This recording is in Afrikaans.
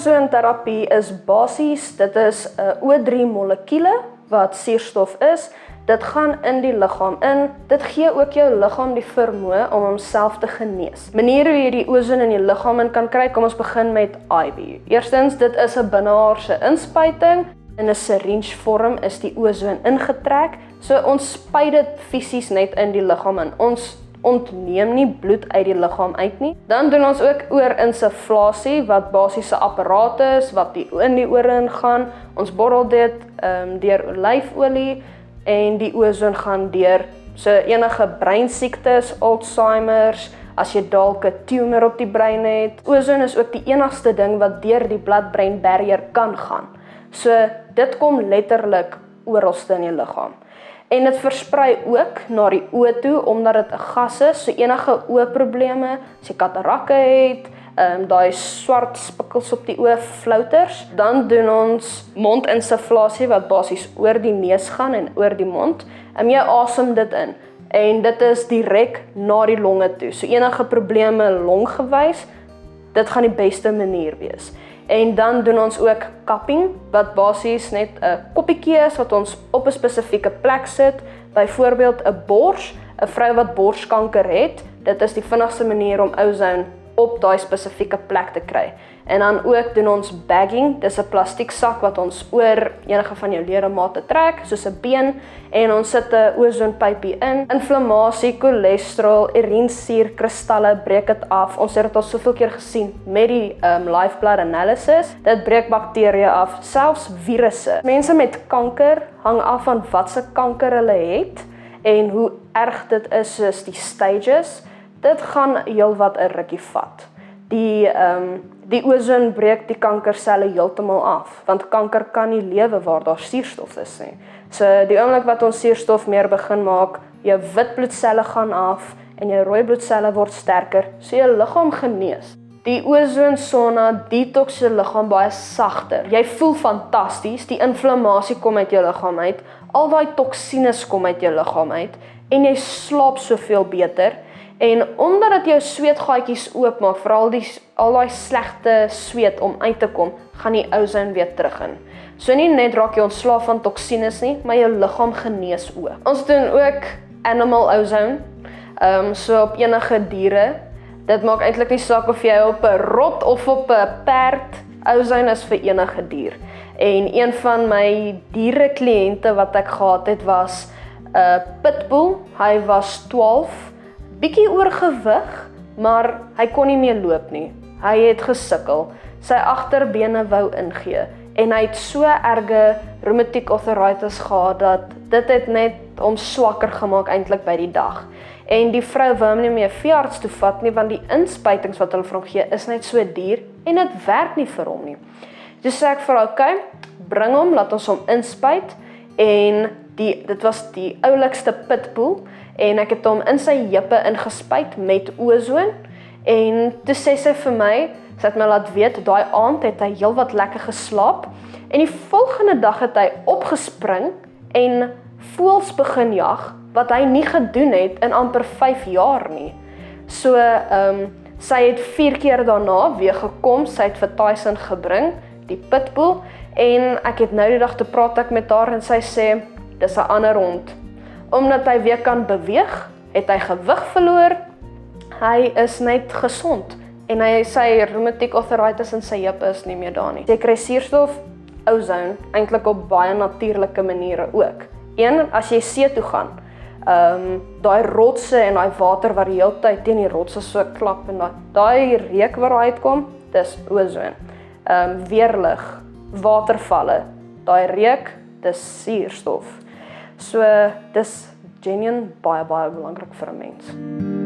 Ozonterapie is basies, dit is 'n O3 molekule wat suurstof is. Dit gaan in die liggaam in. Dit gee ook jou liggaam die vermoë om homself te genees. Maniere hoe jy die ozon in die liggaam in kan kry, kom ons begin met IV. Eerstens, dit is 'n binnehaarse inspuiting. In 'n syringe vorm is die ozon ingetrek. So ons spuit dit fisies net in die liggaam in. Ons ontneem nie bloed uit die liggaam uit nie. Dan doen ons ook oorinsuflasie wat basiese apparaat is wat in die ore ingaan. Ons borrel dit deur olyfolie en die ozon gaan deur. So enige breinsiektes, Alzheimer's, as jy dalk 'n tumor op die brein het. Ozon is ook die enigste ding wat deur die bloed-brain barrier kan gaan. So dit kom letterlik oralste in die liggaam. En dit versprei ook na die oë toe omdat dit 'n gas is. So enige oogprobleme, as jy katarakke het, daai swart spikkels op die oë, flouters, dan doen ons mondinsuflasie wat basies oor die neus gaan en oor die mond. Jy asem dit in en dit is direk na die longe toe. So enige probleme longgewys, dit gaan die beste manier wees. En dan doen ons ook cupping, wat basies net 'n koppietjie is wat ons op 'n spesifieke plek sit. Byvoorbeeld 'n bors, 'n vrou wat borskanker het, dit is die vinnigste manier om ozon op daai spesifieke plek te kry. En dan ook doen ons bagging, dis 'n plastiek sak wat ons oor enige van jou ledemate trek, soos 'n been, en ons sit 'n ozonpypie in. Inflammasie, cholesterol, urinesuur, kristalle, breek dit af. Ons het dit al soveel keer gesien met die live blood analysis. Dit breek bakterieë af, selfs virusse. Mense met kanker hang af van watse kanker hulle het en hoe erg dit is, soos die stages. Dit gaan heelwat 'n rukkie vat. Die ozon breek die kankerselle heeltemal af, want kanker kan nie lewe waar daar suurstof is nie. So die oomblik wat ons suurstof meer begin maak, jou wit bloedselle gaan af en jou rooi bloedselle word sterker, so jou liggaam genees. Die ozonsona detox jou liggaam baie sagter. Jy voel fantasties, die inflammasie kom uit jou liggaam uit, al daai toksines kom uit jou liggaam uit en jy slaap soveel beter. En omdat dit jou sweetgaatjies oopmaak, veral al daai slegte sweet om uit te kom, gaan die ozon weer terug in. So nie net raak jy ontslaaf van toksines nie, maar jou liggaam genees ook. Ons doen ook animal ozone, so op enige diere. Dit maak eintlik nie saak of jy op 'n rot of op 'n perd, ozone is vir enige dier. En een van my dierekliënte wat ek gehad het was 'n pitbull. Hy was 12. Bietjie oorgewig, maar hy kon nie meer loop nie. Hy het gesukkel. Sy agterbene wou ingee en hy het so erge rheumatoid arthritis gehad dat dit het net hom swakker gemaak eintlik by die dag. En die vrou wou hom nie meer veearts toe vat nie, want die inspuitings wat hulle vir hom gee is net so duur en dit werk nie vir hom nie. Dus sê ek vir haar, okay, bring hom, laat ons hom inspuit. En dit was die oulikste pitbull en ek het hom in sy heupe ingespuit met ozon en toe sê sy vir my, sy het my laat weet, daai aand het hy heelwat lekker geslaap en die volgende dag het hy opgespring en voëls begin jag wat hy nie gedoen het in amper 5 jaar nie. So sy het 4 keer daarna weer gekom, sy het vir Tyson gebring, die pitbull, en ek het nou die dag te praat ek met haar en sy sê, dis 'n ander hond. Omdat hy weer kan beweeg, het hy gewig verloor, hy is net gesond. En sy rheumatoid arthritis in sy heupe is nie meer daar nie. Jy kry suurstof, ozone, eintlik op baie natuurlike maniere ook. Een, as jy see toe gaan, daai rotse en daai water wat die hele tyd teen die rotse so klap en daai reuk wat daar uitkom, dis ozon. Weerlig, watervalle, daai reuk, dis suurstof. So dis genuine baie belangrik vir 'n mens.